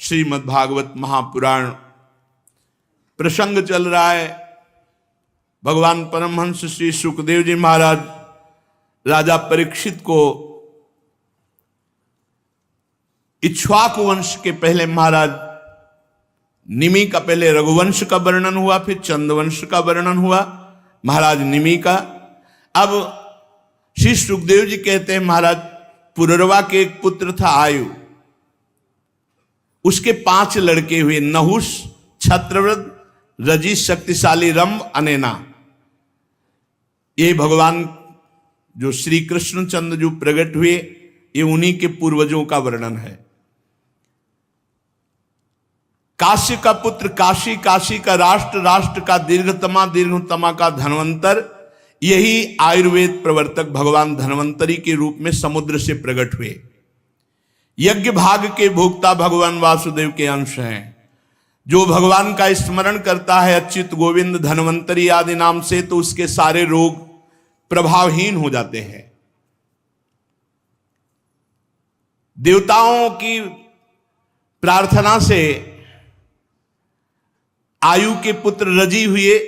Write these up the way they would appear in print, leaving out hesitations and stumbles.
श्रीमद् भागवत महापुराण प्रसंग चल रहा है। भगवान परमहंस श्री सुखदेव जी महाराज राजा परीक्षित को इक्ष्वाकु वंश के पहले महाराज निमि का, पहले रघुवंश का वर्णन हुआ, फिर चंद्रवंश का वर्णन हुआ, महाराज निमि का। अब श्री सुखदेव जी कहते हैं महाराज पुररवा के एक पुत्र था आयु, उसके 5 लड़के हुए, नहुष, छत्रव्रत, रजि, शक्तिशाली, रंभ, अनेना। ये भगवान जो श्री कृष्ण चंद्र जो प्रकट हुए ये उन्हीं के पूर्वजों का वर्णन है। काशी का पुत्र काशी, काशी का राष्ट्र, राष्ट्र का दीर्घतमा, दीर्घतमा का धन्वंतर, यही आयुर्वेद प्रवर्तक भगवान धन्वंतरी के रूप में समुद्र से प्रकट हुए। यज्ञ भाग के भोक्ता भगवान वासुदेव के अंश हैं। जो भगवान का स्मरण करता है अच्युत गोविंद धन्वंतरी आदि नाम से, तो उसके सारे रोग प्रभावहीन हो जाते हैं। देवताओं की प्रार्थना से आयु के पुत्र रजि हुए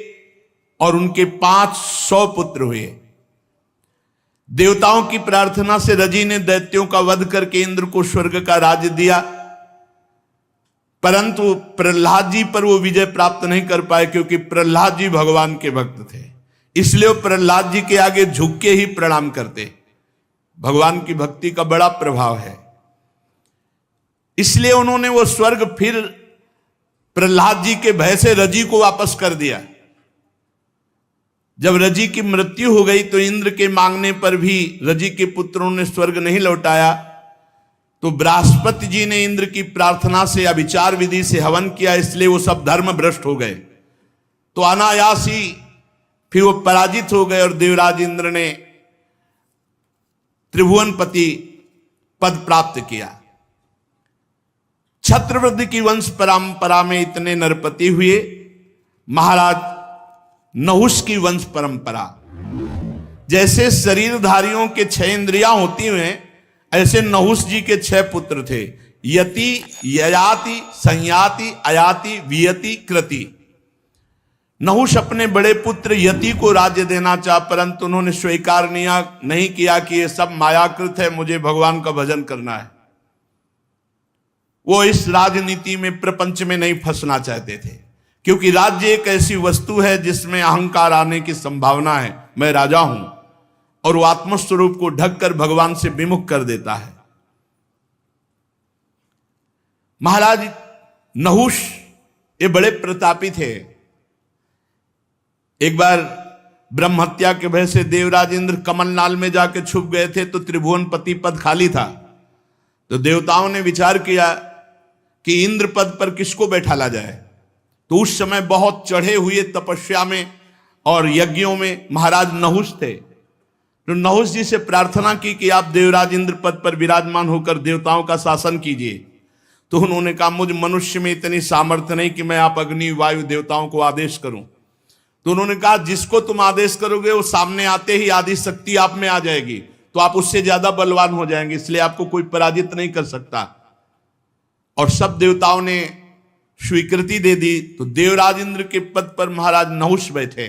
और उनके 500 पुत्र हुए। देवताओं की प्रार्थना से रजि ने दैत्यों का वध करके इंद्र को स्वर्ग का राज्य दिया, परंतु प्रहलाद जी पर वो विजय प्राप्त नहीं कर पाए, क्योंकि प्रहलाद जी भगवान के भक्त थे। इसलिए वो प्रहलाद जी के आगे झुक के ही प्रणाम करते। भगवान की भक्ति का बड़ा प्रभाव है, इसलिए उन्होंने वो स्वर्ग फिर प्रहलाद जी के भय से रजि को वापस कर दिया। जब रजि की मृत्यु हो गई तो इंद्र के मांगने पर भी रजि के पुत्रों ने स्वर्ग नहीं लौटाया, तो बृहस्पति जी ने इंद्र की प्रार्थना से अभिचार विधि से हवन किया, इसलिए वो सब धर्म भ्रष्ट हो गए। तो अनायास ही फिर वो पराजित हो गए और देवराज इंद्र ने त्रिभुवनपति पद प्राप्त किया। छत्रव्रत की वंश परंपरा में इतने नरपति हुए। महाराज नहुष की वंश परंपरा, जैसे शरीरधारियों के 6 इंद्रियां होती हैं, ऐसे नहुष जी के 6 पुत्र थे। यति, ययाति, संयाति, अयाति, वियति, कृति। नहुष अपने बड़े पुत्र यति को राज्य देना चाहा, परंतु उन्होंने स्वीकार नहीं किया कि ये सब मायाकृत है, मुझे भगवान का भजन करना है। वो इस राजनीति में, प्रपंच में नहीं फंसना चाहते थे, क्योंकि राज्य एक ऐसी वस्तु है जिसमें अहंकार आने की संभावना है, मैं राजा हूं, और वो आत्मस्वरूप को ढककर भगवान से विमुख कर देता है। महाराज नहुष ये बड़े प्रतापी थे। एक बार ब्रह्म हत्या के भय से देवराज इंद्र कमलनाल में जाके छुप गए थे, तो त्रिभुवनपति पद खाली था। तो देवताओं ने विचार किया कि इंद्र पद पर किसको बैठाला जाए। तो उस समय बहुत चढ़े हुए तपस्या में और यज्ञों में महाराज नहुष थे। तो नहुष जी से प्रार्थना की कि आप देवराज इंद्र पद पर विराजमान होकर देवताओं का शासन कीजिए। तो उन्होंने कहा मुझ मनुष्य में इतनी सामर्थ्य नहीं कि मैं आप अग्नि वायु देवताओं को आदेश करूं। तो उन्होंने कहा जिसको तुम आदेश करोगे वो सामने आते ही आदि शक्ति आप में आ जाएगी, तो आप उससे ज्यादा बलवान हो जाएंगे, इसलिए आपको कोई पराजित नहीं कर सकता। और सब देवताओं ने स्वीकृति दे दी। तो देवराज इंद्र के पद पर महाराज नहुष बैठे।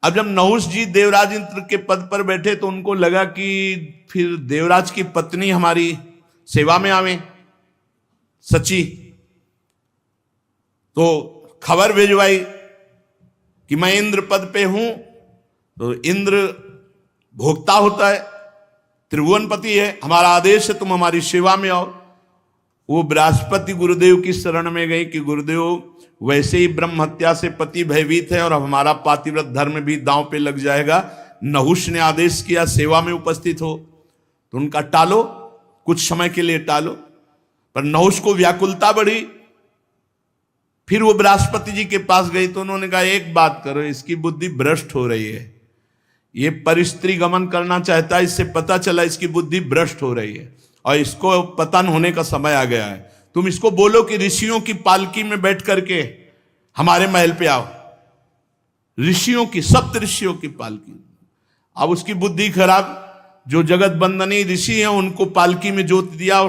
अब जब नहुष जी देवराज इंद्र के पद पर बैठे तो उनको लगा कि फिर देवराज की पत्नी हमारी सेवा में आवे, सची। तो खबर भेजवाई कि मैं इंद्र पद पे हूं। तो इंद्र भोक्ता होता है, त्रिभुवनपति है, हमारा आदेश है तुम हमारी सेवा में आओ। वो बृहस्पति गुरुदेव की शरण में गई कि गुरुदेव वैसे ही ब्रह्म हत्या से पति भयभीत है और हमारा पातिव्रत धर्म भी दांव पे लग जाएगा। नहुष ने आदेश किया सेवा में उपस्थित हो, तो उनका टालो, कुछ समय के लिए टालो। पर नहुष को व्याकुलता बढ़ी। फिर वो बृहस्पति जी के पास गई तो उन्होंने कहा एक बात करो, इसकी बुद्धि भ्रष्ट हो रही है, ये परिस्त्री गमन करना चाहता है, इससे पता चला इसकी बुद्धि भ्रष्ट हो रही है और इसको पतन होने का समय आ गया है। तुम इसको बोलो कि ऋषियों की पालकी में बैठ करके हमारे महल पे आओ। ऋषियों की, सप्त ऋषियों की पालकी। अब उसकी बुद्धि खराब, जो जगत बंदनी ऋषि हैं उनको पालकी में जोत दिया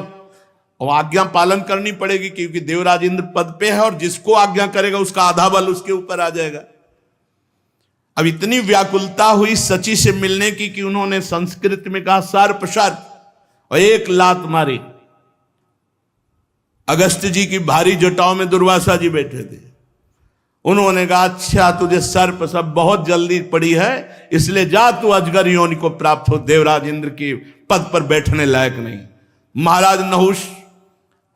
और आज्ञा पालन करनी पड़ेगी, क्योंकि देवराज इंद्र पद पे है और जिसको आज्ञा करेगा उसका आधा बल उसके ऊपर आ जाएगा। अब इतनी व्याकुलता हुई सची से मिलने की कि उन्होंने संस्कृत में कहा सर्प सर्प, और एक लात मारी। अगस्त जी की भारी जटाओं में दुर्वासा जी बैठे थे। उन्होंने कहा अच्छा तुझे सर्प सब बहुत जल्दी पड़ी है, इसलिए जा तू अजगर योनि को प्राप्त हो, देवराज इंद्र की पद पर बैठने लायक नहीं। महाराज नहुष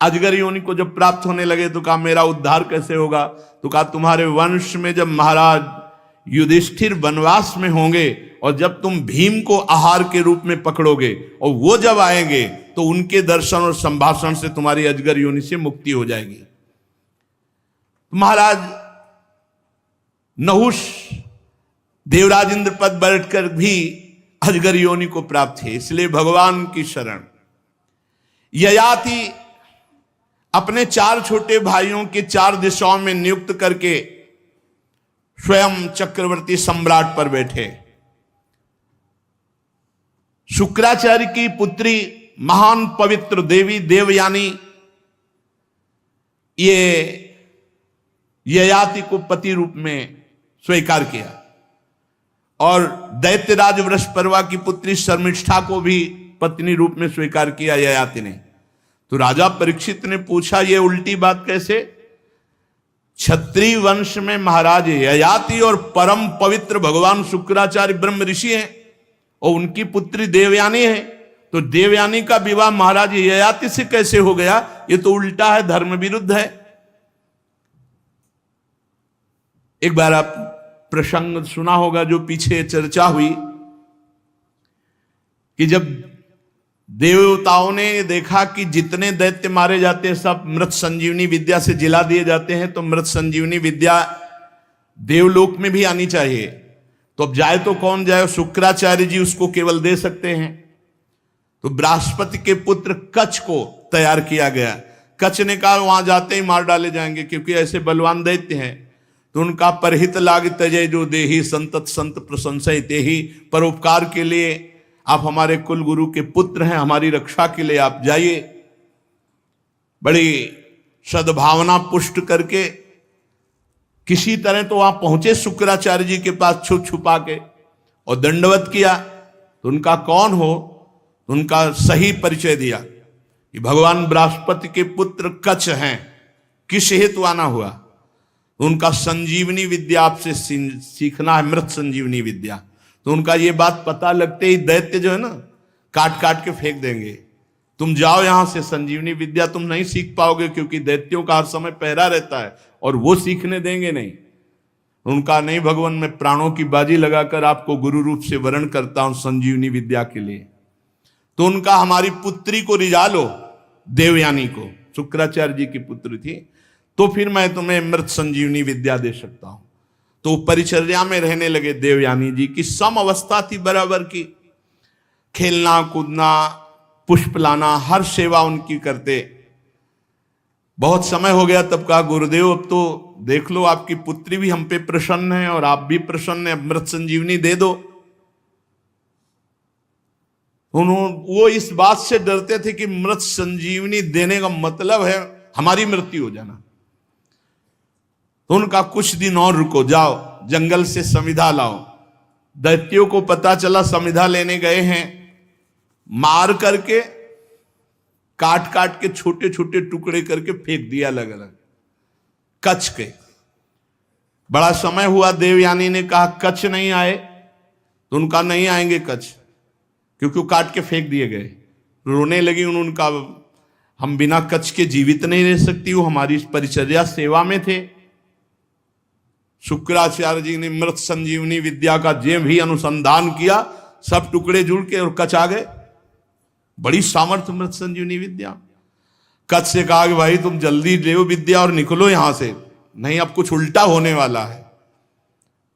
अजगर योनि को जब प्राप्त होने लगे तो कहा मेरा उद्धार कैसे होगा? तो कहा तुम्हारे वंश में जब महाराज युधिष्ठिर वनवास में होंगे और जब तुम भीम को आहार के रूप में पकड़ोगे और वो जब आएंगे तो उनके दर्शन और संभाषण से तुम्हारी अजगर योनि से मुक्ति हो जाएगी। महाराज नहुष देवराज इंद्र पद बैठकर भी अजगर योनि को प्राप्त थे, इसलिए भगवान की शरण। ययाति अपने 4 छोटे भाइयों के 4 दिशाओं में नियुक्त करके स्वयं चक्रवर्ती सम्राट पर बैठे। शुक्राचार्य की पुत्री महान पवित्र देवी देवयानी ये ययाति को पति रूप में स्वीकार किया, और दैत्यराज वृषपर्वा की पुत्री शर्मिष्ठा को भी पत्नी रूप में स्वीकार किया ययाति ने। तो राजा परीक्षित ने पूछा ये उल्टी बात कैसे? क्षत्रिय वंश में महाराज ययाति और परम पवित्र भगवान शुक्राचार्य ब्रह्म ऋषि हैं और उनकी पुत्री देवयानी है, तो देवयानी का विवाह महाराज ययाति से कैसे हो गया? ये तो उल्टा है, धर्म विरुद्ध है। एक बार आप प्रसंग सुना होगा जो पीछे चर्चा हुई कि जब देवताओं ने देखा कि जितने दैत्य मारे जाते हैं सब मृत संजीवनी विद्या से जिला दिए जाते हैं, तो मृत संजीवनी विद्या देवलोक में भी आनी चाहिए। तो अब जाए तो कौन जाए? शुक्राचार्य जी उसको केवल दे सकते हैं। तो बृहस्पति के पुत्र कच्छ को तैयार किया गया। कच्छ ने कहा वहां जाते ही मार डाले जाएंगे क्योंकि ऐसे बलवान दैत्य हैं। तो उनका परहित लाग तजय जो देही संतत संत प्रशंसय तेहि, परोपकार के लिए आप हमारे कुल गुरु के पुत्र हैं, हमारी रक्षा के लिए आप जाइए। बड़ी सद्भावना पुष्ट करके किसी तरह तो वहां पहुंचे शुक्राचार्य जी के पास छुप छुपा के और दंडवत किया। तो उनका कौन हो, उनका सही परिचय दिया कि भगवान बृहस्पति के पुत्र कच्छ हैं। किस हेतु आना हुआ? उनका संजीवनी विद्या आपसे सीखना है, मृत संजीवनी विद्या। तो उनका ये बात पता लगते ही दैत्य जो है ना काट काट के फेंक देंगे, तुम जाओ यहां से, संजीवनी विद्या तुम नहीं सीख पाओगे क्योंकि दैत्यों का हर समय पहरा रहता है और वो सीखने देंगे नहीं। उनका नहीं, भगवान मैं प्राणों की बाजी लगाकर आपको गुरु रूप से वरण करता हूं संजीवनी विद्या के लिए। तो उनका हमारी पुत्री को रिझा लो, देवयानी को, शुक्राचार्य जी की पुत्री थी, तो फिर मैं तुम्हें मृत संजीवनी विद्या दे सकता हूं। तो परिचर्या में रहने लगे देवयानी जी की सम अवस्था थी बराबर की, खेलना कूदना पुष्प लाना हर सेवा उनकी करते। बहुत समय हो गया तब कहा गुरुदेव अब तो देख लो आपकी पुत्री भी हम पे प्रसन्न है और आप भी प्रसन्न है, मृत संजीवनी दे दो। वो इस बात से डरते थे कि मृत संजीवनी देने का मतलब है हमारी मृत्यु हो जाना। तो उनका कुछ दिन और रुको, जाओ जंगल से समिधा लाओ। दैत्यों को पता चला समिधा लेने गए हैं, मार करके काट काट के छोटे छोटे टुकड़े करके फेंक दिया अलग अलग कच्छ के। बड़ा समय हुआ, देवयानी ने कहा कच्छ नहीं आए, तो उनका नहीं आएंगे कच्छ क्योंकि वो काट के फेंक दिए गए। रोने लगी उनका, हम बिना कच्छ के जीवित नहीं रह सकती, वो हमारी परिचर्या सेवा में थे। शुक्राचार्य जी ने मृत संजीवनी विद्या का जे भी अनुसंधान किया, सब टुकड़े जुड़ के और कच्छ आ गए। बड़ी सामर्थ्य मृत संजीवनी विद्या। कच्छ से कहा कि भाई तुम जल्दी ले विद्या और निकलो यहां से, नहीं अब कुछ उल्टा होने वाला है।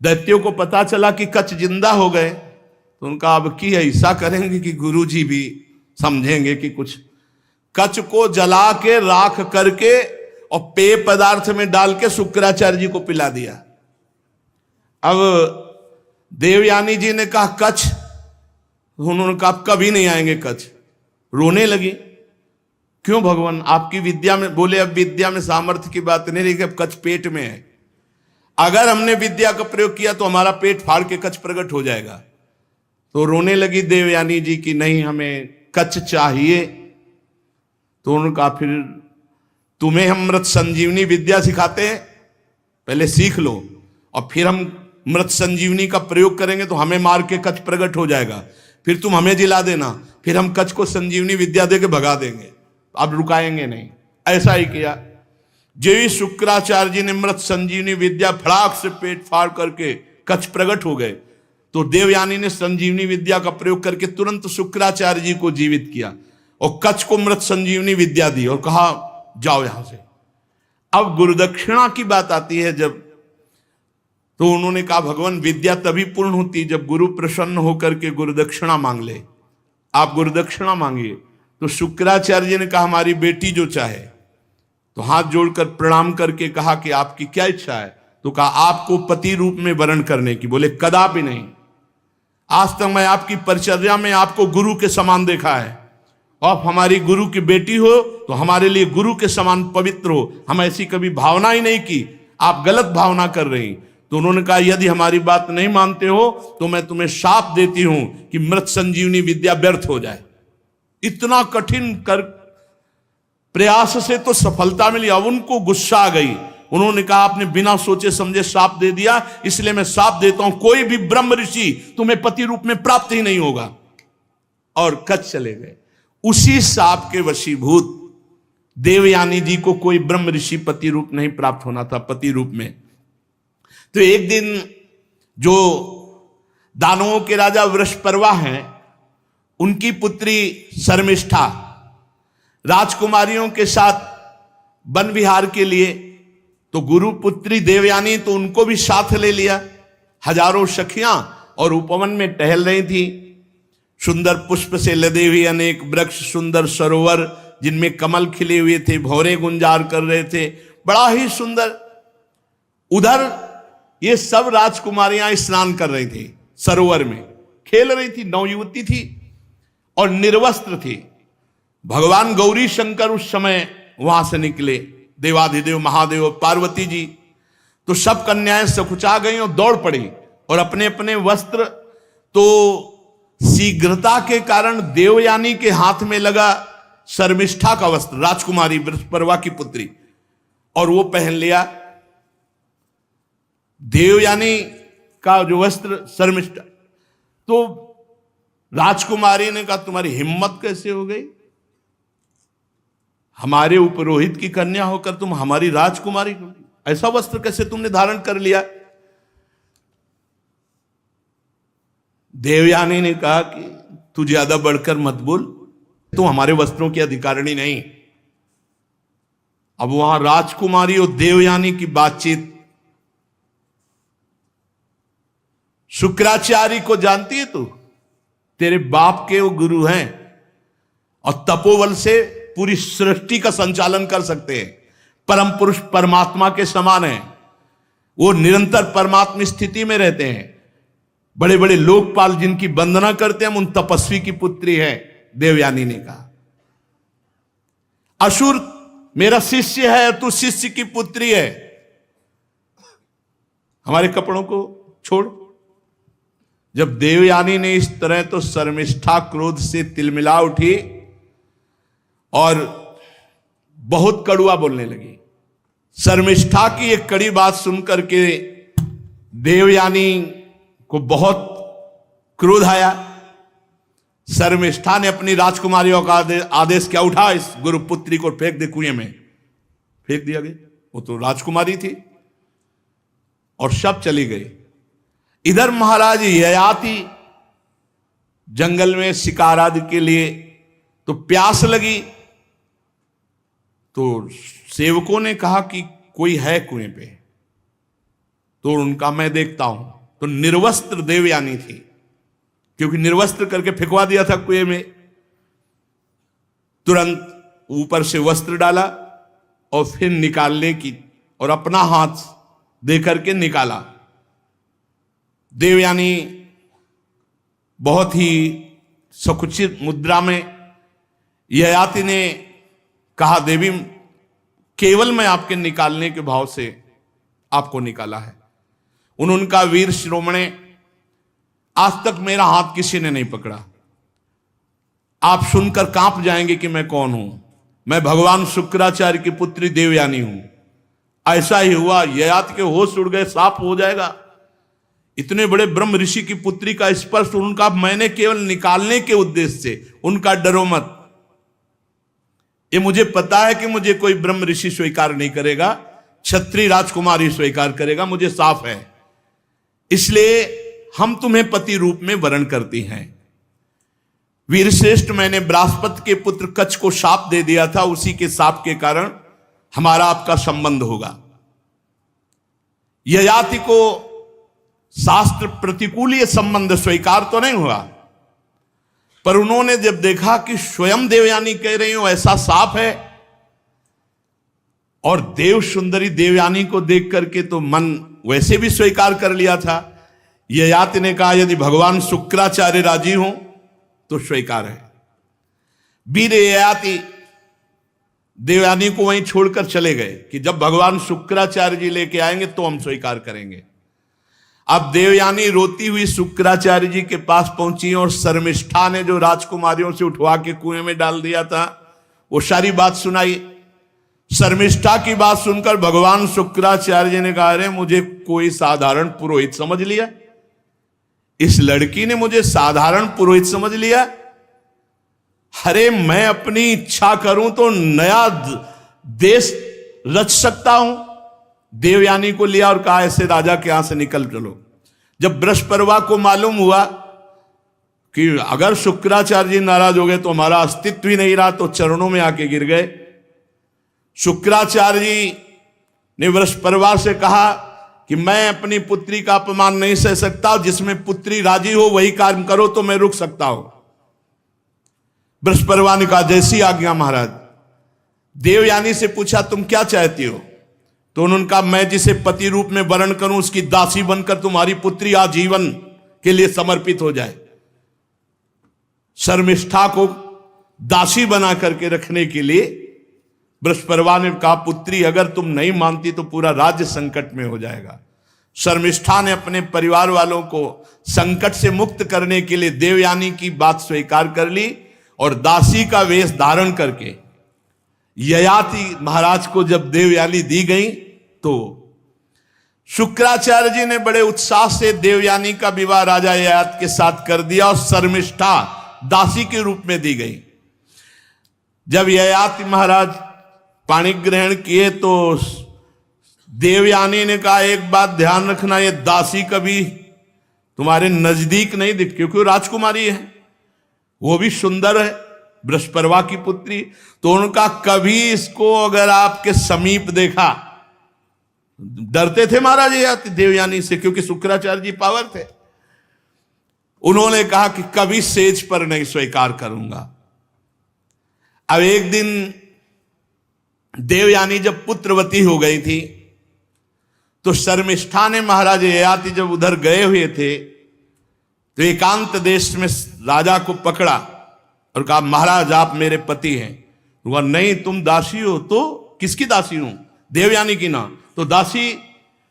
दैत्यों को पता चला कि कच्छ जिंदा हो गए, तो उनका अब की ऐसा करेंगे कि गुरुजी भी समझेंगे कि कुछ। कच्छ को जला के राख करके और पेय पदार्थ में डाल के शुक्राचार्य जी को पिला दिया। अब देवयानी जी ने कहा कच्छ, उन्होंने कहा कभी नहीं आएंगे कच्छ। रोने लगी। क्यों भगवान? आपकी विद्या में, बोले अब विद्या में सामर्थ्य की बात नहीं रही, अब कच्छ पेट में है। अगर हमने विद्या का प्रयोग किया तो हमारा पेट फाड़ के कच्छ प्रकट हो जाएगा। तो रोने लगी देवयानी जी की नहीं हमें कच्छ चाहिए। तो उन्होंने कहा फिर तुम्हें हम मृत संजीवनी विद्या सिखाते हैं, पहले सीख लो और फिर हम मृत संजीवनी का प्रयोग करेंगे तो हमें मार के कच्छ प्रकट हो जाएगा, फिर तुम हमें जिला देना, फिर हम कच्छ को संजीवनी विद्या दे के भगा देंगे, अब रुकाएंगे नहीं। ऐसा ही किया। जो ही शुक्राचार्य जी ने मृत संजीवनी विद्या फड़ाक से पेट फाड़ करके कच्छ प्रकट हो गए, तो देवयानी ने संजीवनी विद्या का प्रयोग करके तुरंत शुक्राचार्य जी को जीवित किया और कच्छ को मृत संजीवनी विद्या दी और कहा जाओ यहां से। अब गुरुदक्षिणा की बात आती है जब, तो उन्होंने कहा भगवान विद्या तभी पूर्ण होती जब गुरु प्रसन्न होकर के गुरुदक्षिणा मांग ले, आप गुरुदक्षिणा मांगिए। तो शुक्राचार्य जी ने कहा हमारी बेटी जो चाहे, तो हाथ जोड़कर प्रणाम करके कहा कि आपकी क्या इच्छा है? तो कहा आपको पति रूप में वरण करने की। बोले कदापि नहीं, आज तक मैं आपकी परिचर्या में आपको गुरु के समान देखा है, आप हमारी गुरु की बेटी हो तो हमारे लिए गुरु के समान पवित्र हो, हम ऐसी कभी भावना ही नहीं की, आप गलत भावना कर रही। तो उन्होंने कहा यदि हमारी बात नहीं मानते हो तो मैं तुम्हें शाप देती हूं कि मृत संजीवनी विद्या व्यर्थ हो जाए। इतना कठिन कर प्रयास से तो सफलता मिली, अब उनको गुस्सा आ गई। उन्होंने कहा आपने बिना सोचे समझे शाप दे दिया, इसलिए मैं शाप देता हूं कोई भी ब्रह्म ऋषि तुम्हें पति रूप में प्राप्त ही नहीं होगा। और कच्छ चले गए। उसी शाप के वशीभूत देवयानी जी को कोई ब्रह्म ऋषि पति रूप नहीं प्राप्त होना था, पति रूप में। तो एक दिन जो दानवों के राजा वृषपर्वा हैं, उनकी पुत्री शर्मिष्ठा राजकुमारियों के साथ वन विहार के लिए, तो गुरु पुत्री देवयानी तो उनको भी साथ ले लिया। हजारों सखियां और उपवन में टहल रही थी। सुंदर पुष्प से लदे हुए अनेक वृक्ष, सुंदर सरोवर जिनमें कमल खिले हुए थे, भौरे गुंजार कर रहे थे, बड़ा ही सुंदर। उधर ये सब राजकुमारियां स्नान कर रही थी, सरोवर में खेल रही थी, नवयुवती थी और निर्वस्त्र थी। भगवान गौरी शंकर उस समय वहां से निकले, देवाधिदेव महादेव पार्वती जी। तो सब कन्याएं सकुचा गई और दौड़ पड़ी और अपने अपने वस्त्र, तो शीघ्रता के कारण देवयानी के हाथ में लगा शर्मिष्ठा का वस्त्र, राजकुमारी वृषपर्वा की पुत्री, और वो पहन लिया। देवयानी का जो वस्त्र शर्मिष्ठा, तो राजकुमारी ने कहा तुम्हारी हिम्मत कैसे हो गई? हमारे उपरोहित की कन्या होकर तुम हमारी राजकुमारी, ऐसा वस्त्र कैसे तुमने धारण कर लिया? देवयानी ने कहा कि तू ज्यादा बढ़कर मत बोल, तुम हमारे वस्त्रों की अधिकारिणी नहीं। अब वहां राजकुमारी और देवयानी की बातचीत, शुक्राचार्य को जानती है तू, तेरे बाप के वो गुरु हैं और तपोबल से पूरी सृष्टि का संचालन कर सकते हैं, परम पुरुष परमात्मा के समान है, वो निरंतर परमात्मा स्थिति में रहते हैं। बड़े बड़े लोकपाल जिनकी वंदना करते हैं, उन तपस्वी की पुत्री है। देवयानी ने कहा असुर मेरा शिष्य है, तू शिष्य की पुत्री है, हमारे कपड़ों को छोड़। जब देवयानी ने इस तरह, तो शर्मिष्ठा क्रोध से तिलमिला उठी और बहुत कड़ुआ बोलने लगी। शर्मिष्ठा की एक कड़ी बात सुनकर के देवयानी को बहुत क्रोध आया। शर्मिष्ठा ने अपनी राजकुमारियों का आदेश क्या, उठा इस गुरुपुत्री को फेंक दे कुएं में। फेंक दिया गया, वो तो राजकुमारी थी, और सब चली गई। इधर महाराज ययाति जंगल में शिकार आदि के लिए, तो प्यास लगी, तो सेवकों ने कहा कि कोई है कुएं पे, तो उनका मैं देखता हूं। तो निर्वस्त्र देवयानी थी, क्योंकि निर्वस्त्र करके फेंकवा दिया था कुएं में। तुरंत ऊपर से वस्त्र डाला और फिर निकालने की, और अपना हाथ दे करके निकाला। देवयानी बहुत ही सकुचित मुद्रा में, ययाति ने कहा देवी केवल मैं आपके निकालने के भाव से आपको निकाला है। उन्होंने कहा वीर शिरोमणे, आज तक मेरा हाथ किसी ने नहीं पकड़ा, आप सुनकर कांप जाएंगे कि मैं कौन हूं। मैं भगवान शुक्राचार्य की पुत्री देवयानी हूं। ऐसा ही हुआ, ययाति के होश उड़ गए, साफ हो जाएगा। इतने बड़े ब्रह्म ऋषि की पुत्री का स्पर्श उनका मैंने केवल निकालने के उद्देश्य से, उनका डरो मत, ये मुझे पता है कि मुझे कोई ब्रह्म ऋषि स्वीकार नहीं करेगा, क्षत्रिय राजकुमार ही स्वीकार करेगा, मुझे साफ है, इसलिए हम तुम्हें पति रूप में वरण करती हैं। वीरश्रेष्ठ, मैंने बृहस्पति के पुत्र कच्छ को शाप दे दिया था, उसी के शाप के कारण हमारा आपका संबंध होगा। ययाति को शास्त्र प्रतिकूल ये संबंध स्वीकार तो नहीं हुआ, पर उन्होंने जब देखा कि स्वयं देवयानी कह रही हो ऐसा साफ है, और देव सुंदरी देवयानी को देख करके तो मन वैसे भी स्वीकार कर लिया था। ययाति ने कहा यदि भगवान शुक्राचार्य राजी हो तो स्वीकार है। वीर ययाति देवयानी को वहीं छोड़कर चले गए कि जब भगवान शुक्राचार्य जी लेके आएंगे तो हम स्वीकार करेंगे। अब देवयानी रोती हुई शुक्राचार्य जी के पास पहुंची और शर्मिष्ठा ने जो राजकुमारियों से उठवा के कुएं में डाल दिया था वो सारी बात सुनाई। शर्मिष्ठा की बात सुनकर भगवान शुक्राचार्य जी ने कहा, अरे मुझे कोई साधारण पुरोहित समझ लिया, इस लड़की ने मुझे साधारण पुरोहित समझ लिया। अरे मैं अपनी इच्छा करूं तो नया देश रच सकता हूं। देवयानी को लिया और कहा ऐसे राजा के यहां से निकल चलो। जब बृहस्पति को मालूम हुआ कि अगर शुक्राचार्य जी नाराज हो गए तो हमारा अस्तित्व ही नहीं रहा, तो चरणों में आके गिर गए। शुक्राचार्य जी ने बृहस्पति से कहा कि मैं अपनी पुत्री का अपमान नहीं सह सकता, जिसमें पुत्री राजी हो वही कार्य करो तो मैं रुक सकता हूं। बृहस्पति ने कहा जैसी आज्ञा महाराज। देवयानी से पूछा तुम क्या चाहती हो, तो उन्होंने कहा मैं जिसे पति रूप में वर्ण करूं उसकी दासी बनकर तुम्हारी पुत्री आजीवन के लिए समर्पित हो जाए। शर्मिष्ठा को दासी बना करके रखने के लिए बृहस्पति ने कहा पुत्री अगर तुम नहीं मानती तो पूरा राज्य संकट में हो जाएगा। शर्मिष्ठा ने अपने परिवार वालों को संकट से मुक्त करने के लिए देवयानी की बात स्वीकार कर ली और दासी का वेश धारण करके ययाति महाराज को जब देवयानी दी गई तो शुक्राचार्य जी ने बड़े उत्साह से देवयानी का विवाह राजा ययाति के साथ कर दिया और शर्मिष्ठा दासी के रूप में दी गई। जब ययाति महाराज पाणी ग्रहण किए तो देवयानी ने कहा एक बात ध्यान रखना, ये दासी कभी तुम्हारे नजदीक नहीं दिख, क्योंकि राजकुमारी है, वो भी सुंदर है, बृहस्पति की पुत्री, तो उनका कभी इसको अगर आपके समीप देखा, डरते थे महाराज ययाति देवयानी से क्योंकि शुक्राचार्य जी पावर थे। उन्होंने कहा कि कभी सेज पर नहीं स्वीकार करूंगा। अब एक दिन देवयानी जब पुत्रवती हो गई थी तो शर्मिष्ठा ने महाराज ययाति जब उधर गए हुए थे तो एकांत देश में राजा को पकड़ा और कहा महाराज आप मेरे पति हैं। वो नहीं तुम दासी हो। तो किसकी दासी हूं? देवयानी की ना। तो दासी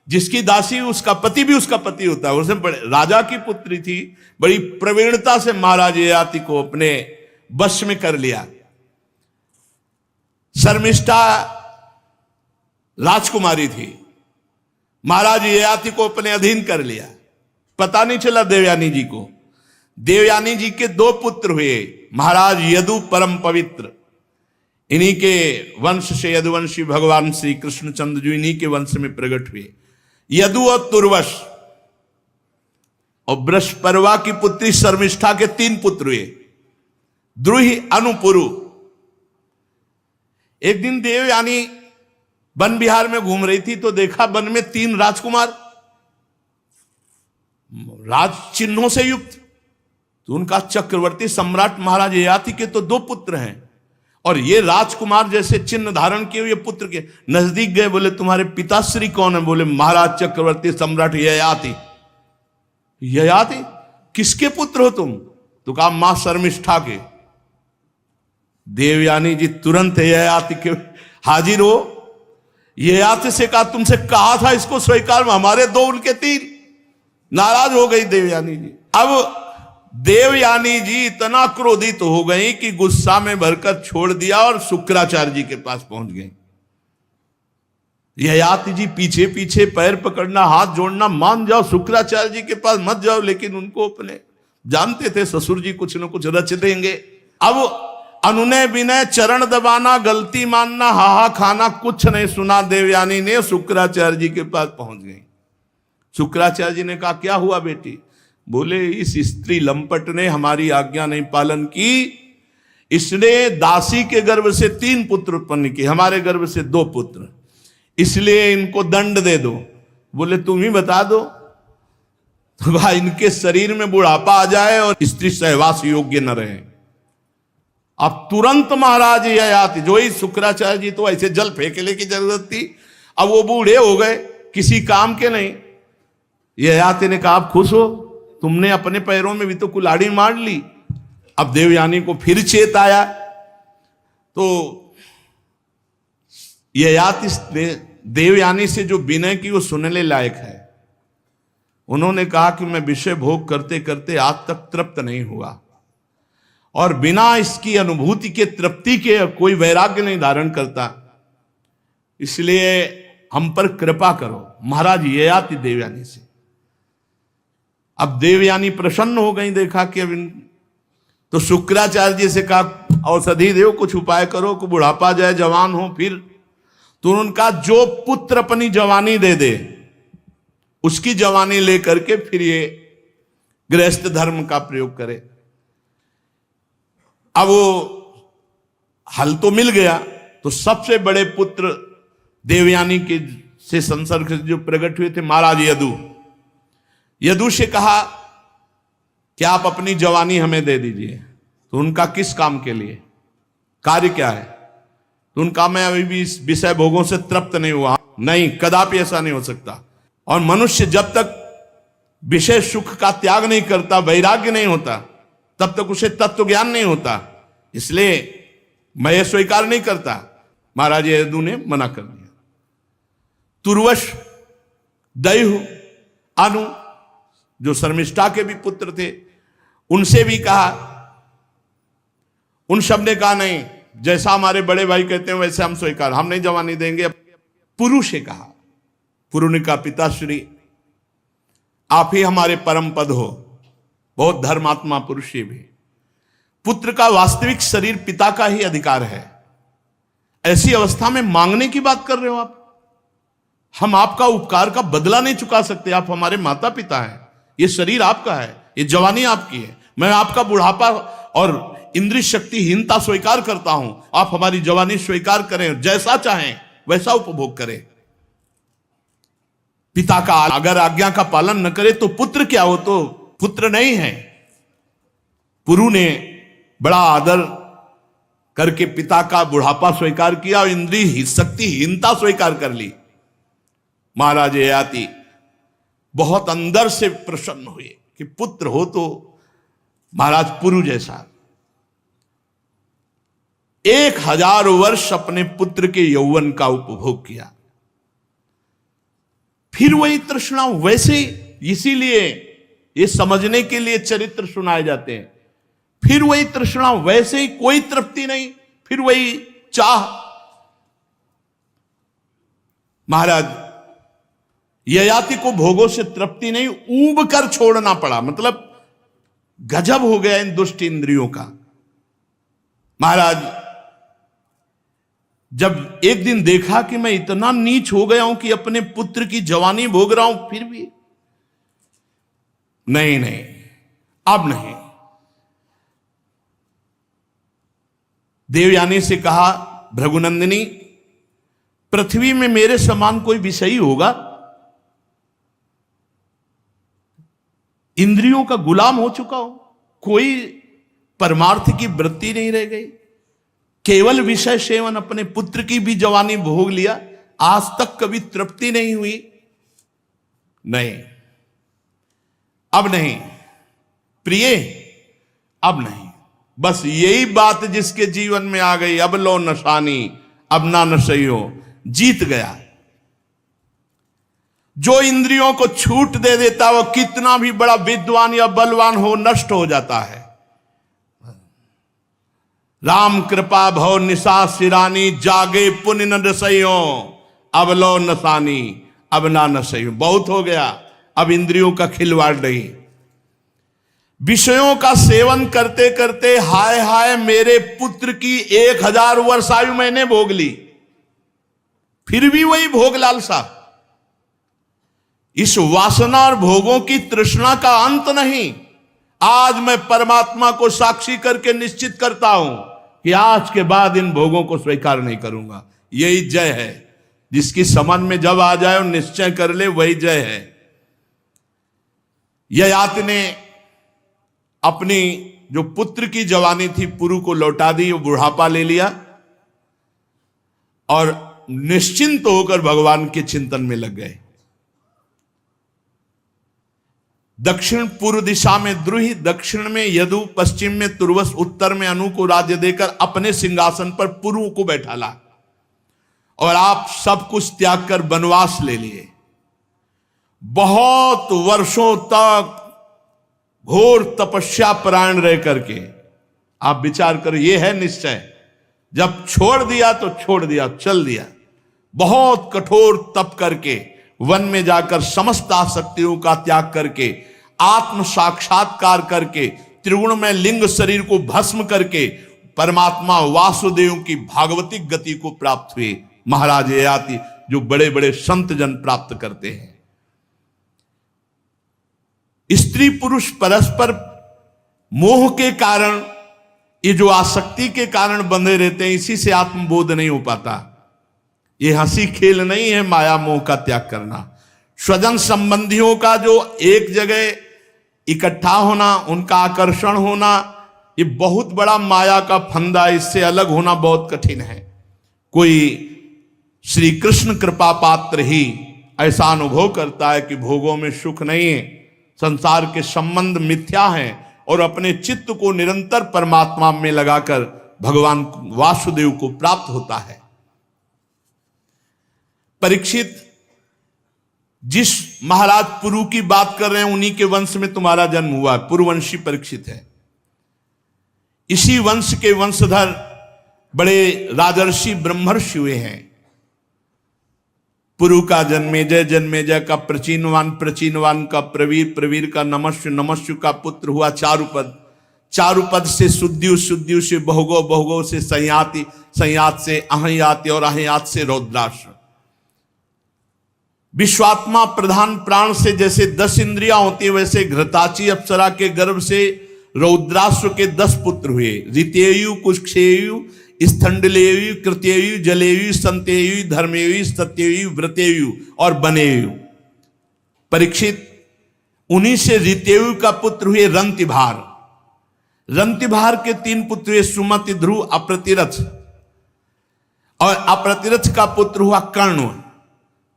जिसकी दासी उसका पति भी उसका पति होता है। उसने बड़े राजा की पुत्री थी, बड़ी प्रवीणता से महाराज ययाति को अपने वश में कर लिया। शर्मिष्ठा राजकुमारी थी, महाराज ययाति को अपने अधीन कर लिया। पता नहीं चला देवयानी जी को। देवयानी जी के दो पुत्र हुए, महाराज यदु परम पवित्र, इन्हीं के वंश से यदुवंशी भगवान श्री कृष्णचंद्र जी इन्हीं के वंश में प्रकट हुए, यदु और तुर्वश। और बृहस्पति की पुत्री शर्मिष्ठा के 3 पुत्र हुए, द्रुहि अनुपुरु। एक दिन देवयानी वन विहार में घूम रही थी तो देखा वन में 3 राजकुमार राज चिन्हों से युक्त। तो उनका चक्रवर्ती सम्राट महाराज ययाति के तो 2 पुत्र हैं और ये राजकुमार जैसे चिन्ह धारण किए हुए पुत्र के नजदीक गए। बोले तुम्हारे पिताश्री कौन है? बोले महाराज चक्रवर्ती सम्राट ययाति। ययाति किसके पुत्र हो तुम? तो कहा मां शर्मिष्ठा के। देवयानी जी तुरंत ययाति के हाजिर हो। ययाति से कहा तुमसे कहा था इसको स्वीकार, हमारे 2 उनके 3। नाराज हो गई देवयानी जी। अब देवयानी जी इतना क्रोधित हो गई कि गुस्सा में भरकर छोड़ दिया और शुक्राचार्य जी के पास पहुंच गई। ययाति जी पीछे पीछे पैर पकड़ना, हाथ जोड़ना, मान जाओ शुक्राचार्य जी के पास मत जाओ, लेकिन उनको अपने जानते थे ससुर जी कुछ न कुछ रच देंगे। अब अनुनय विनय, चरण दबाना, गलती मानना, हाहा खाना, कुछ नहीं सुना। देवयानी ने शुक्राचार्य जी के पास पहुंच गई। शुक्राचार्य जी ने कहा क्या हुआ बेटी? बोले इस स्त्री लंपट ने हमारी आज्ञा नहीं पालन की, इसने दासी के गर्भ से 3 पुत्र उत्पन्न किए, हमारे गर्भ से 2 पुत्र, इसलिए इनको दंड दे दो। बोले तुम ही बता दो। तो भाई इनके शरीर में बुढ़ापा आ जाए और स्त्री सहवास योग्य न रहे। अब तुरंत महाराज ययाति, जो ही शुक्राचार्य जी तो ऐसे जल फेंकने की जरूरत थी, अब वो बूढ़े हो गए, किसी काम के नहीं। ययाति ने कहा आप खुश हो, तुमने अपने पैरों में भी तो कुल्हाड़ी मार ली। अब देवयानी को फिर चेत आया, तो ययाति देवयानी से जो विनय की वो सुनने लायक है। उन्होंने कहा कि मैं विषय भोग करते करते आज तक तृप्त नहीं हुआ, और बिना इसकी अनुभूति के, तृप्ति के कोई वैराग्य नहीं धारण करता, इसलिए हम पर कृपा करो। महाराज ययाति देवयानी से। अब देवयानी प्रसन्न हो गई, देखा कि अब तो शुक्राचार्य जी से कहा औषधि देव, कुछ उपाय करो कि बुढ़ापा जाए, जवान हो फिर। तो उनका जो पुत्र अपनी जवानी दे दे, उसकी जवानी लेकर के फिर ये गृहस्थ धर्म का प्रयोग करे। अब वो हल तो मिल गया, तो सबसे बड़े पुत्र देवयानी के से संसर्ग जो प्रकट हुए थे महाराज यदु। यदु से कहा कि आप अपनी जवानी हमें दे दीजिए। तो उनका किस काम के लिए, कार्य क्या है? तो उनका मैं अभी भी इस विषय भोगों से तृप्त नहीं हुआ। नहीं, कदापि ऐसा नहीं हो सकता। और मनुष्य जब तक विषय सुख का त्याग नहीं करता, वैराग्य नहीं होता, तब तक उसे तत्व ज्ञान नहीं होता। इसलिए मैं ये स्वीकार नहीं करता। महाराज यदु ने मना कर दिया। तुर्वश, दैहु, अनु जो शर्मिष्ठा के भी पुत्र थे, उनसे भी कहा। उन सब ने कहा नहीं, जैसा हमारे बड़े भाई कहते हैं वैसे हम स्वीकार, हम नहीं जवानी देंगे। पुरु से कहा। पुरु ने कहा पिताश्री आप ही हमारे परम पद हो, बहुत धर्मात्मा पुरुष ही भी। पुत्र का वास्तविक शरीर पिता का ही अधिकार है। ऐसी अवस्था में मांगने की बात कर रहे हो आप? हम आपका उपकार का बदला नहीं चुका सकते। आप हमारे माता पिता हैं, ये शरीर आपका है, ये जवानी आपकी है। मैं आपका बुढ़ापा और इंद्रिय शक्तिहीनता स्वीकार करता हूं, आप हमारी जवानी स्वीकार करें, जैसा चाहें वैसा उपभोग करें। पिता का अगर आज्ञा का पालन न करे तो पुत्र क्या हो? तो पुत्र नहीं है। पुरु ने बड़ा आदर करके पिता का बुढ़ापा स्वीकार किया और इंद्रिय शक्तिहीनता स्वीकार कर ली। महाराज ययाति बहुत अंदर से प्रसन्न हुए कि पुत्र हो तो महाराज पुरु जैसा। 1000 वर्ष अपने पुत्र के यौवन का उपभोग किया। फिर वही तृष्णा वैसे, इसीलिए ये समझने के लिए चरित्र सुनाए जाते हैं। फिर वही तृष्णा वैसे ही, कोई तृप्ति नहीं, फिर वही चाह। महाराज ययाति को भोगों से तृप्ति नहीं, ऊब कर छोड़ना पड़ा। मतलब गजब हो गया इन दुष्ट इंद्रियों का। महाराज जब एक दिन देखा कि मैं इतना नीच हो गया हूं कि अपने पुत्र की जवानी भोग रहा हूं, फिर भी नहीं, अब नहीं। देवयानी से कहा भृगुनंदिनी, पृथ्वी में मेरे समान कोई विषयी होगा? इंद्रियों का गुलाम हो चुका हूं, कोई परमार्थ की वृत्ति नहीं रह गई, केवल विषय सेवन, अपने पुत्र की भी जवानी भोग लिया, आज तक कभी तृप्ति नहीं हुई। नहीं, अब नहीं प्रिय, अब नहीं। बस यही बात जिसके जीवन में आ गई, अब लो नशानी अब ना नशइयो, जीत गया। जो इंद्रियों को छूट दे देता वो कितना भी बड़ा विद्वान या बलवान हो, नष्ट हो जाता है। राम कृपा भव निशा सिरानी, जागे पुण्य न रसइयो, अब लो नसानी अब ना नसइयो। बहुत हो गया, अब इंद्रियों का खिलवाड़ नहीं। विषयों का सेवन करते करते हाय हाय मेरे पुत्र की 1000 वर्ष आयु मैंने भोग ली, फिर भी वही भोग लालसा। इस वासना और भोगों की तृष्णा का अंत नहीं। आज मैं परमात्मा को साक्षी करके निश्चित करता हूं कि आज के बाद इन भोगों को स्वीकार नहीं करूंगा। यही जय है, जिसकी समझ में जब आ जाए और निश्चय कर ले, वही जय है। ययाति ने अपनी जो पुत्र की जवानी थी पुरु को लौटा दी, वो बुढ़ापा ले लिया और निश्चिंत होकर भगवान के चिंतन में लग गए। दक्षिण पूर्व दिशा में द्रुहि, दक्षिण में यदु, पश्चिम में तुर्वस, उत्तर में अनु को राज्य देकर अपने सिंहासन पर पुरु को बैठाला और आप सब कुछ त्याग कर वनवास ले लिए। बहुत वर्षों तक घोर तपस्या परायण रह करके आप विचार करो, ये है निश्चय। जब छोड़ दिया तो छोड़ दिया, चल दिया। बहुत कठोर तप करके वन में जाकर समस्त आसक्तियों का त्याग करके, आत्म साक्षात्कार करके, त्रिगुण में लिंग शरीर को भस्म करके परमात्मा वासुदेव की भागवतिक गति को प्राप्त हुए महाराज ययाति, जो बड़े बड़े संत जन प्राप्त करते हैं। स्त्री पुरुष परस्पर मोह के कारण, ये जो आसक्ति के कारण बंधे रहते हैं, इसी से आत्मबोध नहीं हो पाता। ये हंसी खेल नहीं है माया मोह का त्याग करना। स्वजन संबंधियों का जो एक जगह इकट्ठा होना, उनका आकर्षण होना, ये बहुत बड़ा माया का फंदा। इससे अलग होना बहुत कठिन है। कोई श्री कृष्ण कृपा पात्र ही ऐसा अनुभव करता है कि भोगों में सुख नहीं है, संसार के संबंध मिथ्या हैं, और अपने चित्त को निरंतर परमात्मा में लगाकर भगवान वासुदेव को प्राप्त होता है। परीक्षित, जिस महाराज पुरु की बात कर रहे हैं, उन्हीं के वंश में तुम्हारा जन्म हुआ। पुरुवंशी परीक्षित है। इसी वंश के वंशधर बड़े राजर्षि ब्रह्मर्षि हुए हैं। पुरु का जन्मेजय, जन्मेजय का प्रचीनवान, प्रचीनवान का प्रवीर, प्रवीर का नमस्यु, नमस्यु का पुत्र हुआ चारुपद, चारुपद से सुद्यु, सुद्यु से बहुगो, बहुगो से संयाति, संयात से अहयाति और अहयात से रौद्राक्ष। विश्वात्मा प्रधान प्राण से जैसे 10 इंद्रियां होती है, वैसे घृताची अप्सरा के गर्भ से रौद्राश्व के 10 पुत्र हुए। ऋतेयु, कुक्षेयु, स्थंडलेयु, कृत्ययु, जलेयु, संतेयु, धर्मेयु, सत्ययु, व्रतेयु और बनेयु। परीक्षित, उन्हीं से ऋतेयु का पुत्र हुए रंतिभार। रंतिभार के 3 पुत्र हुए, सुमति, ध्रुव, अप्रतिरथ। और अप्रतिरथ का पुत्र हुआ कर्ण।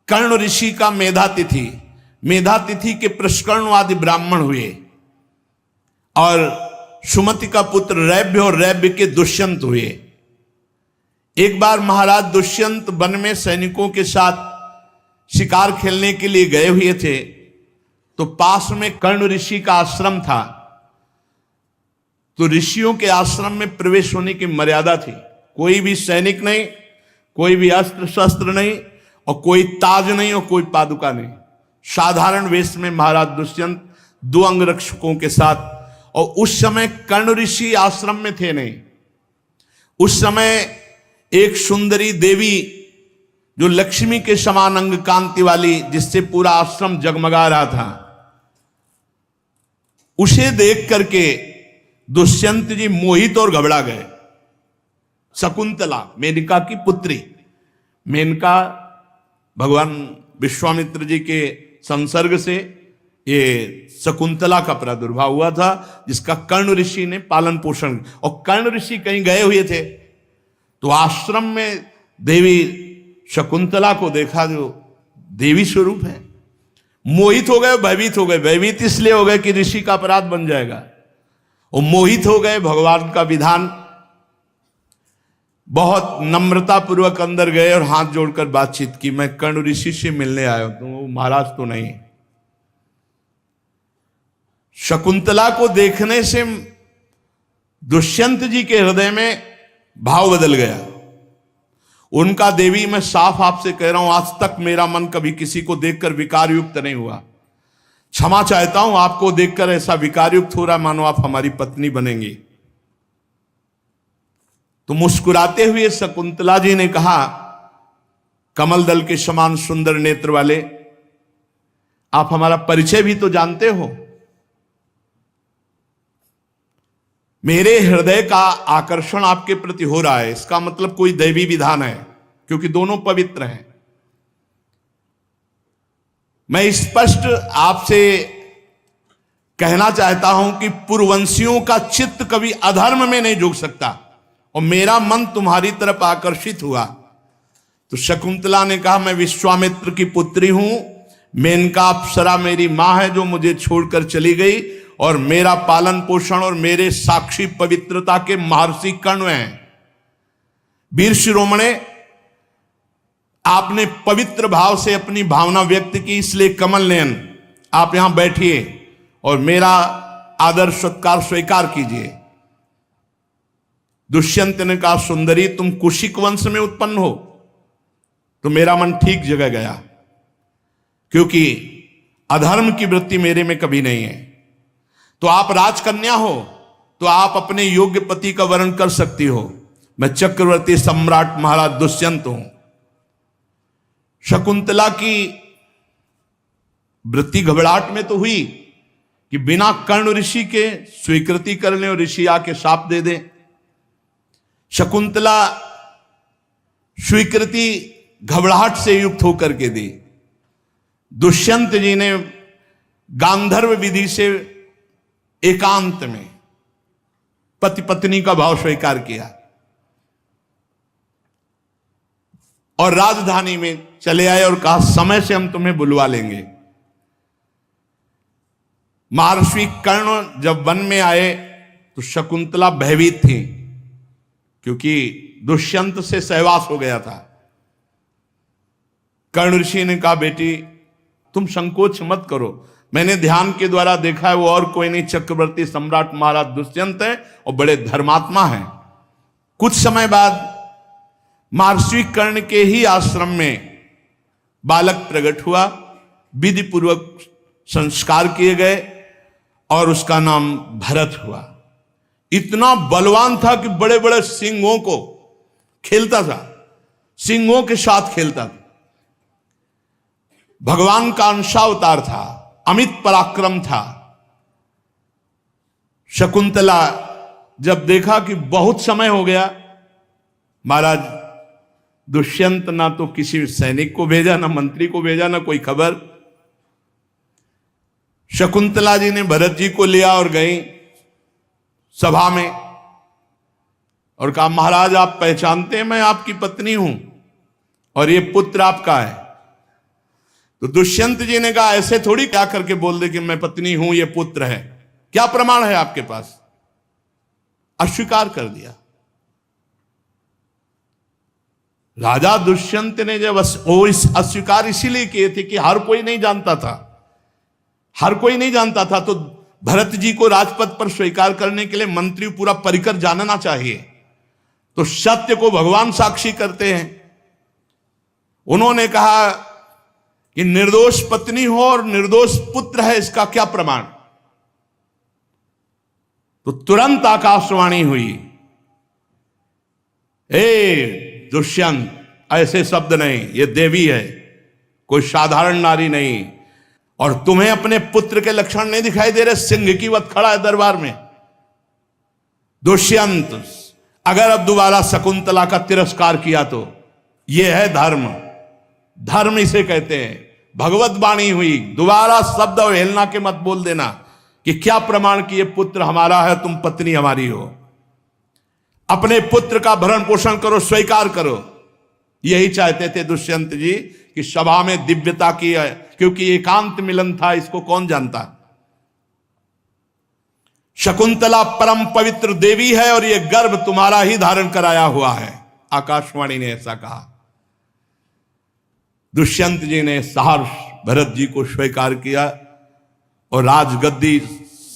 कर्ण ऋषि का मेधातिथि, मेधातिथि के प्रष्कर्णवादी ब्राह्मण हुए। और सुमति का पुत्र रैभ्य, और रैभ्य के दुष्यंत हुए। एक बार महाराज दुष्यंत वन में सैनिकों के साथ शिकार खेलने के लिए गए हुए थे, तो पास में कर्ण ऋषि का आश्रम था। तो ऋषियों के आश्रम में प्रवेश होने की मर्यादा थी। कोई भी सैनिक नहीं, कोई भी अस्त्र शस्त्र नहीं, और कोई ताज नहीं और कोई पादुका नहीं। साधारण वेश में महाराज दुष्यंत 2 अंगरक्षकों के साथ, और उस समय कर्ण ऋषि आश्रम में थे नहीं। उस समय एक सुंदरी देवी, जो लक्ष्मी के समान अंग कांति वाली, जिससे पूरा आश्रम जगमगा रहा था, उसे देख करके दुष्यंत जी मोहित और घबरा गए। शकुंतला, मेनका की पुत्री। मेनका भगवान विश्वामित्र जी के संसर्ग से ये शकुंतला का प्रादुर्भाव हुआ था, जिसका कर्ण ऋषि ने पालन पोषण। और कर्ण ऋषि कहीं गए हुए थे, तो आश्रम में देवी शकुंतला को देखा, जो देवी स्वरूप है। मोहित हो गए, भयभीत हो गए। भयभीत इसलिए हो गए कि ऋषि का अपराध बन जाएगा, वो मोहित हो गए भगवान का विधान, बहुत नम्रता पूर्वक अंदर गए और हाथ जोड़कर बातचीत की, मैं कर्ण ऋषि से मिलने आया हूं, तो महाराज तो नहीं। शकुंतला को देखने से दुष्यंत जी के हृदय में भाव बदल गया। उनका देवी मैं साफ आपसे कह रहा हूं, आज तक मेरा मन कभी किसी को देखकर विकार युक्त नहीं हुआ। क्षमा चाहता हूं, आपको देखकर ऐसा विकार युक्त हो रहा मानो आप हमारी पत्नी बनेंगी। तो मुस्कुराते हुए शकुंतला जी ने कहा, कमल दल के समान सुंदर नेत्र वाले, आप हमारा परिचय भी तो जानते हो। मेरे हृदय का आकर्षण आपके प्रति हो रहा है, इसका मतलब कोई दैवी विधान है, क्योंकि दोनों पवित्र हैं। मैं स्पष्ट आपसे कहना चाहता हूं कि पूर्ववंशियों का चित्त कभी अधर्म में नहीं झुक सकता, और मेरा मन तुम्हारी तरफ आकर्षित हुआ। तो शकुंतला ने कहा, मैं विश्वामित्र की पुत्री हूं, मेनका अप्सरा मेरी मां है जो मुझे छोड़कर चली गई, और मेरा पालन पोषण और मेरे साक्षी पवित्रता के महर्षि कर्ण हैं। वीर शिरोमणे, आपने पवित्र भाव से अपनी भावना व्यक्त की, इसलिए कमल नयन आप यहां बैठिए और मेरा आदर सत्कार स्वीकार कीजिए। दुष्यंत ने कहा, सुंदरी तुम कुशिक वंश में उत्पन्न हो। तो मेरा मन ठीक जगह गया, क्योंकि अधर्म की वृत्ति मेरे में कभी नहीं है। तो आप राजकन्या हो, तो आप अपने योग्य पति का वर्ण कर सकती हो। मैं चक्रवर्ती सम्राट महाराज दुष्यंत हूं। शकुंतला की वृत्ति घबराहट में तो हुई कि बिना कर्ण ऋषि के स्वीकृति कर ले और ऋषि आके शाप दे दे। शकुंतला स्वीकृति घबराहट से युक्त होकर के दी। दुष्यंत जी ने गांधर्व विधि से एकांत में पति पत्नी का भाव स्वीकार किया और राजधानी में चले आए और कहा, समय से हम तुम्हें बुलवा लेंगे। महर्षि कर्ण जब वन में आए तो शकुंतला भयभीत थी, क्योंकि दुष्यंत से सहवास हो गया था। कर्ण ऋषि ने कहा, बेटी तुम संकोच मत करो, मैंने ध्यान के द्वारा देखा है वो और कोई नहीं, चक्रवर्ती सम्राट महाराज दुष्यंत है और बड़े धर्मात्मा हैं। कुछ समय बाद महर्षि कर्ण के ही आश्रम में बालक प्रकट हुआ, विधि पूर्वक संस्कार किए गए और उसका नाम भरत हुआ। इतना बलवान था कि बड़े बड़े सिंहों को खेलता था, सिंहों के साथ खेलता था। भगवान का अंशावतार था, अमित पराक्रम था। शकुंतला जब देखा कि बहुत समय हो गया, महाराज दुष्यंत ना तो किसी सैनिक को भेजा, ना मंत्री को भेजा, ना कोई खबर। शकुंतला जी ने भरत जी को लिया और गई सभा में और कहा, महाराज आप पहचानते हैं मैं आपकी पत्नी हूं और ये पुत्र आपका है। तो दुष्यंत जी ने कहा, ऐसे थोड़ी क्या करके बोल दे कि मैं पत्नी हूं, ये पुत्र है, क्या प्रमाण है आपके पास? अस्वीकार कर दिया। राजा दुष्यंत ने जब अस्वीकार इसीलिए किए थे कि हर कोई नहीं जानता था, हर कोई नहीं जानता था। तो भरत जी को राजपद पर स्वीकार करने के लिए मंत्री पूरा परिकर जानना चाहिए। तो सत्य को भगवान साक्षी करते हैं। उन्होंने कहा कि निर्दोष पत्नी हो और निर्दोष पुत्र है, इसका क्या प्रमाण? तो तुरंत आकाशवाणी हुई, ए दुष्यंत ऐसे शब्द नहीं, ये देवी है, कोई साधारण नारी नहीं। और तुम्हें अपने पुत्र के लक्षण नहीं दिखाई दे रहे? सिंह की वत खड़ा है दरबार में। दुष्यंत अगर अब दोबारा शकुंतला का तिरस्कार किया तो यह है धर्म, धर्म इसे कहते हैं। भगवत वाणी हुई, दोबारा शब्द अवहेलना के मत बोल देना कि क्या प्रमाण कि ये पुत्र हमारा है, तुम पत्नी हमारी हो। अपने पुत्र का भरण पोषण करो, स्वीकार करो। यही चाहते थे दुष्यंत जी कि सभा में दिव्यता की है, क्योंकि एकांत मिलन था, इसको कौन जानता। शकुंतला परम पवित्र देवी है और यह गर्भ तुम्हारा ही धारण कराया हुआ है। आकाशवाणी ने ऐसा कहा। दुष्यंत जी ने सहर्ष भरत जी को स्वीकार किया और राजगद्दी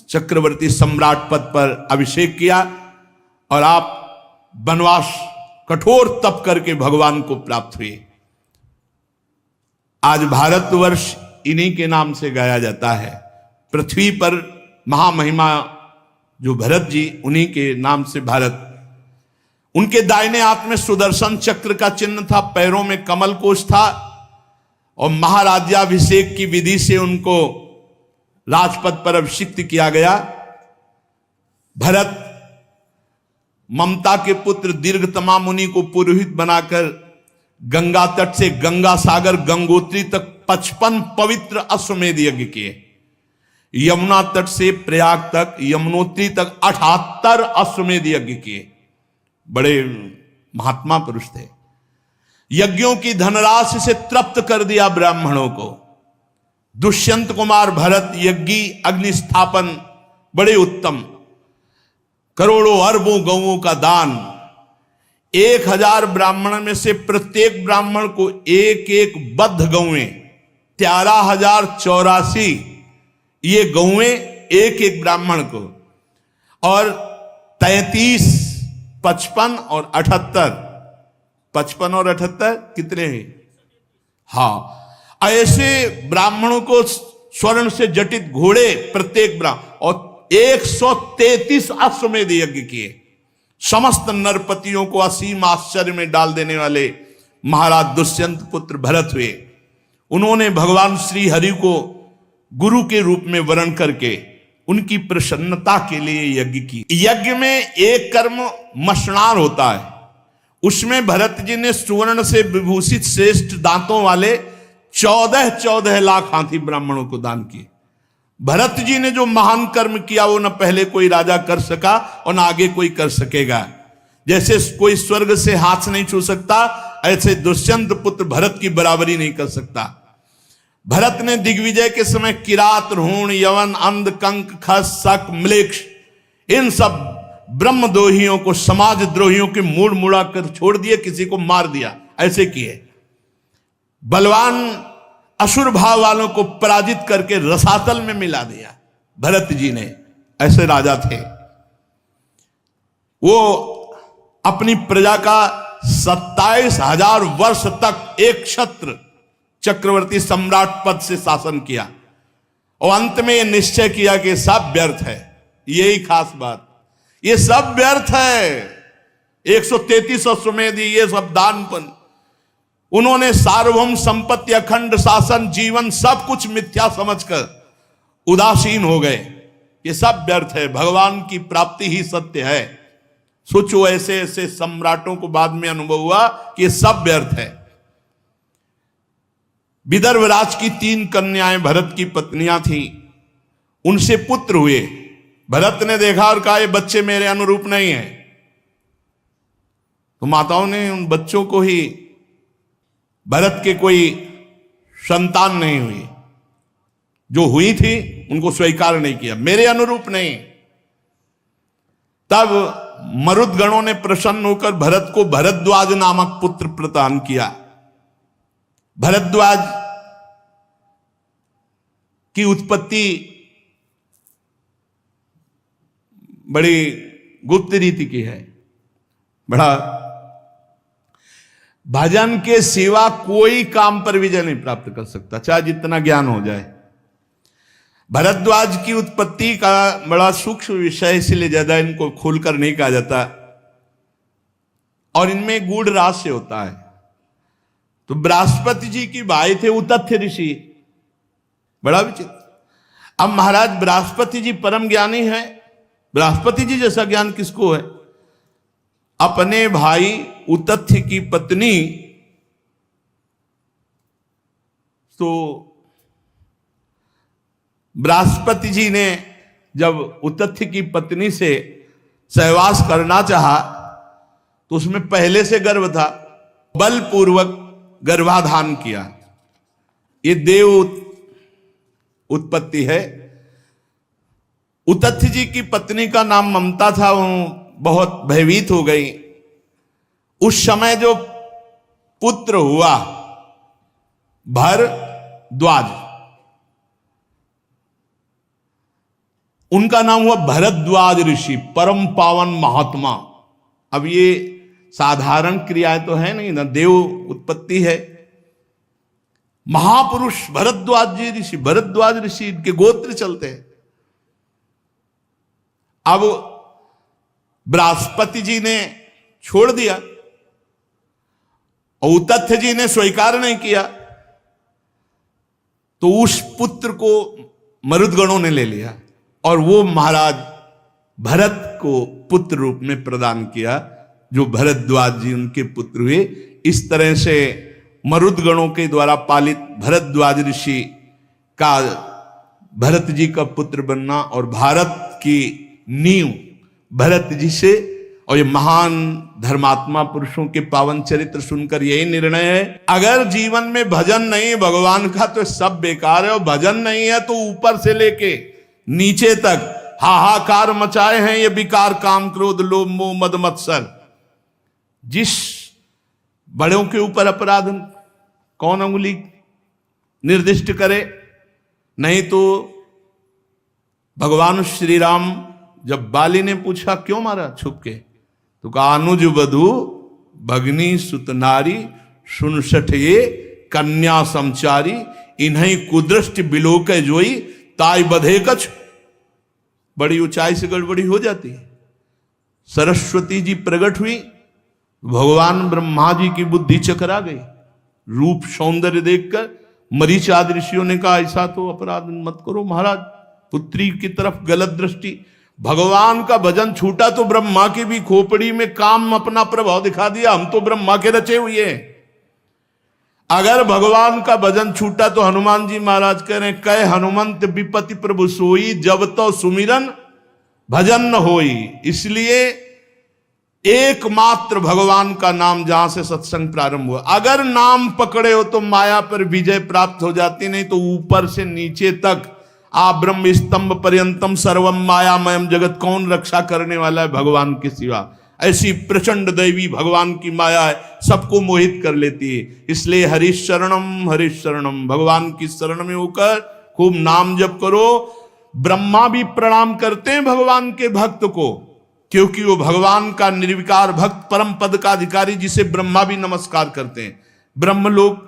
चक्रवर्ती सम्राट पद पर अभिषेक किया और आप वनवास कठोर तप करके भगवान को प्राप्त हुए। आज भारतवर्ष इन्हीं के नाम से गाया जाता है। पृथ्वी पर महामहिमा जो भरत जी, उन्हीं के नाम से भारत। उनके दाहिने हाथ में सुदर्शन चक्र का चिन्ह था, पैरों में कमल कोश था और महाराज्याभिषेक की विधि से उनको राजपद पर अभिषिक्त किया गया। भरत ममता के पुत्र दीर्घतमा मुनि को पुरोहित बनाकर गंगा तट से गंगा सागर गंगोत्री तक 55 पवित्र अश्वमेध यज्ञ किए। यमुना तट से प्रयाग तक, यमुनोत्री तक 78 अश्वमेध यज्ञ किए। बड़े महात्मा पुरुष थे। यज्ञों की धनराशि से तृप्त कर दिया ब्राह्मणों को। दुष्यंत कुमार भरत यज्ञी अग्नि स्थापन बड़े उत्तम। करोड़ों अरबों गौओं का दान। 1000 ब्राह्मण में से प्रत्येक ब्राह्मण को एक एक बद्ध गौएं, 13,084 ये गौएं एक एक ब्राह्मण को, और 33, 55 और 78, 55 और 78 कितने हैं? हाँ, ऐसे ब्राह्मणों को स्वर्ण से जटित घोड़े प्रत्येक ब्राह्मण, और 133 अश्वमेध यज्ञ किए। समस्त नरपतियों को असीम आश्चर्य में डाल देने वाले महाराज दुष्यंत पुत्र भरत हुए। उन्होंने भगवान श्री हरि को गुरु के रूप में वर्ण करके उनकी प्रसन्नता के लिए यज्ञ की। यज्ञ में एक कर्म मशनार होता है, उसमें भरत जी ने सुवर्ण से विभूषित श्रेष्ठ दांतों वाले 14 लाख हाथी ब्राह्मणों को दान किए। भरत जी ने जो महान कर्म किया वो न पहले कोई राजा कर सका और न आगे कोई कर सकेगा। जैसे कोई स्वर्ग से हाथ नहीं छू सकता, ऐसे दुष्यंत पुत्र भरत की बराबरी नहीं कर सकता। भरत ने दिग्विजय के समय किरात, ऋण, यवन, अंध, कंक, खस, शक, म्लेच्छ इन सब ब्रह्मद्रोहियों को, समाज द्रोहियों के मूड़ मुड़ा कर छोड़ दिए, किसी को मार दिया, ऐसे किए। बलवान असुर भाव वालों को पराजित करके रसातल में मिला दिया भरत जी ने। ऐसे राजा थे। वो अपनी प्रजा का 27,000 वर्ष तक एक क्षत्र चक्रवर्ती सम्राट पद से शासन किया और अंत में यह निश्चय किया कि सब व्यर्थ है। यही खास बात, ये सब व्यर्थ है। 133 अश्वमेध ये सब दानपन। उन्होंने सार्वभौम संपत्ति, अखंड शासन, जीवन सब कुछ मिथ्या समझकर उदासीन हो गए। ये सब व्यर्थ है, भगवान की प्राप्ति ही सत्य है। सोचो, ऐसे ऐसे सम्राटों को बाद में अनुभव हुआ कि ये सब व्यर्थ है। विदर्भ राज की 3 कन्याएं भरत की पत्नियां थीं, उनसे पुत्र हुए। भरत ने देखा और कहा ये बच्चे मेरे अनुरूप नहीं है। तो माताओं ने उन बच्चों को ही, भरत के कोई संतान नहीं हुई, जो हुई थी उनको स्वीकार नहीं किया, मेरे अनुरूप नहीं। तब मरुदगणों ने प्रसन्न होकर भरत को भरद्वाज नामक पुत्र प्रदान किया। भरद्वाज की उत्पत्ति बड़ी गुप्त रीति की है। बड़ा भजन के सिवा कोई काम पर विजय नहीं प्राप्त कर सकता, चाहे जितना ज्ञान हो जाए। भरद्वाज की उत्पत्ति का बड़ा सूक्ष्म विषय, इसलिए ज्यादा इनको खोलकर नहीं कहा जाता, और इनमें गूढ़ रहस्य होता है। तो बृहस्पति जी की भाई थे उतथ्य ऋषि, बड़ा विचित्र। अब महाराज बृहस्पति जी परम ज्ञानी है। बृहस्पति जी जैसा ज्ञान किसको है? अपने भाई उतथ्य की पत्नी, तो बृहस्पति जी ने जब उतथ्य की पत्नी से सहवास करना चाहा तो उसमें पहले से गर्भ था, बलपूर्वक गर्भाधान किया। ये देव उत्पत्ति है। उतथ्य जी की पत्नी का नाम ममता था, वो बहुत भयभीत हो गई। उस समय जो पुत्र हुआ भरद्वाज, उनका नाम हुआ भरद्वाज ऋषि, परम पावन महात्मा। अब ये साधारण क्रियाएं तो है नहीं ना, देव उत्पत्ति है। महापुरुष भरद्वाज जी ऋषि, भरद्वाज ऋषि इनके गोत्र चलते हैं। अब बृहस्पति जी ने छोड़ दिया और उतथ्य जी ने स्वीकार नहीं किया, तो उस पुत्र को मरुदगणों ने ले लिया और वो महाराज भरत को पुत्र रूप में प्रदान किया, जो भरद्वाज जी उनके पुत्र हुए। इस तरह से मरुदगणों के द्वारा पालित भरद्वाज ऋषि का भरत जी का पुत्र बनना और भारत की नींव भरत जी से, और ये महान धर्मात्मा पुरुषों के पावन चरित्र सुनकर यही निर्णय है, अगर जीवन में भजन नहीं भगवान का तो सब बेकार है, और भजन नहीं है तो ऊपर से लेके नीचे तक हाहाकार मचाए हैं ये विकार, काम, क्रोध, लोभ, मोह, मद, मत्सर। जिस बड़ों के ऊपर अपराध कौन अंगुली निर्दिष्ट करे? नहीं तो भगवान श्री राम जब बाली ने पूछा क्यों मारा छुप के, तो कहा अनुज वधु भगनी सुत नारी सुनसठ ये कन्या समचारी, इन्हीं कुदृष्टि बिलोक जोई ताई बधे कछ। बड़ी ऊंचाई से गड़बड़ी हो जाती है। सरस्वती जी प्रकट हुई, भगवान ब्रह्मा जी की बुद्धि चकरा गई। रूप सौंदर्य देखकर मरीच आदि ऋषियों ने कहा ऐसा तो अपराध मत करो महाराज, पुत्री की तरफ गलत दृष्टि। भगवान का भजन छूटा तो ब्रह्मा की भी खोपड़ी में काम अपना प्रभाव दिखा दिया, हम तो ब्रह्मा के रचे हुए हैं। अगर भगवान का भजन छूटा तो हनुमान जी महाराज कह रहे कह हनुमंत विपति प्रभु सोई, जब तो सुमिरन भजन न होई। इसलिए एकमात्र भगवान का नाम जहां से सत्संग प्रारंभ हुआ, अगर नाम पकड़े हो तो माया पर विजय प्राप्त हो जाती, नहीं तो ऊपर से नीचे तक आ ब्रह्म स्तंभ पर्यंतम सर्वम मायामयम जगत, कौन रक्षा करने वाला है भगवान के सिवा। ऐसी प्रचंड दैवी भगवान की माया है, सबको मोहित कर लेती है। इसलिए हरिश शरणम, भगवान की शरण में होकर खूब नाम जप करो। ब्रह्मा भी प्रणाम करते हैं भगवान के भक्त को, क्योंकि वो भगवान का निर्विकार भक्त परम पद का अधिकारी, जिसे ब्रह्मा भी नमस्कार करते हैं। ब्रह्मलोक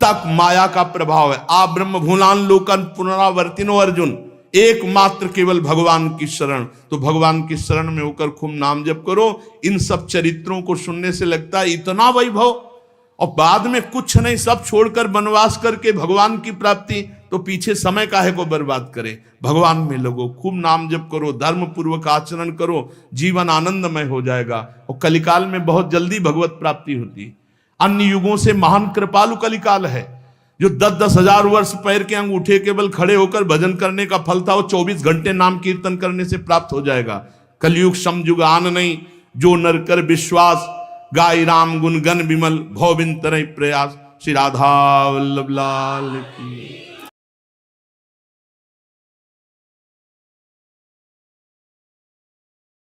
तक माया का प्रभाव है। आप ब्रह्म भूलान लोकन पुनरावर्तिनो अर्जुन, एकमात्र केवल भगवान की शरण। तो भगवान की शरण में होकर खूब नाम जप करो। इन सब चरित्रों को सुनने से लगता है इतना वैभव, और बाद में कुछ नहीं, सब छोड़कर वनवास करके भगवान की प्राप्ति, तो पीछे समय काहे को बर्बाद करे। भगवान में लगो, खूब नाम जप करो, धर्म पूर्वक आचरण करो, जीवन आनंदमय हो जाएगा। और कलिकाल में बहुत जल्दी भगवत प्राप्ति होती है। अन्य युगों से महान कृपालु कलिकाल है। जो 10-10 हजार वर्ष पैर के अंगूठे केवल खड़े होकर भजन करने का फल था, वो 24 घंटे नाम कीर्तन करने से प्राप्त हो जाएगा। कलयुग समयुग आन नहीं, जो नर कर विश्वास, गाय राम गुण गण विमल, भव बिन तरह प्रयास। श्री राधा वल्लभ लाल की।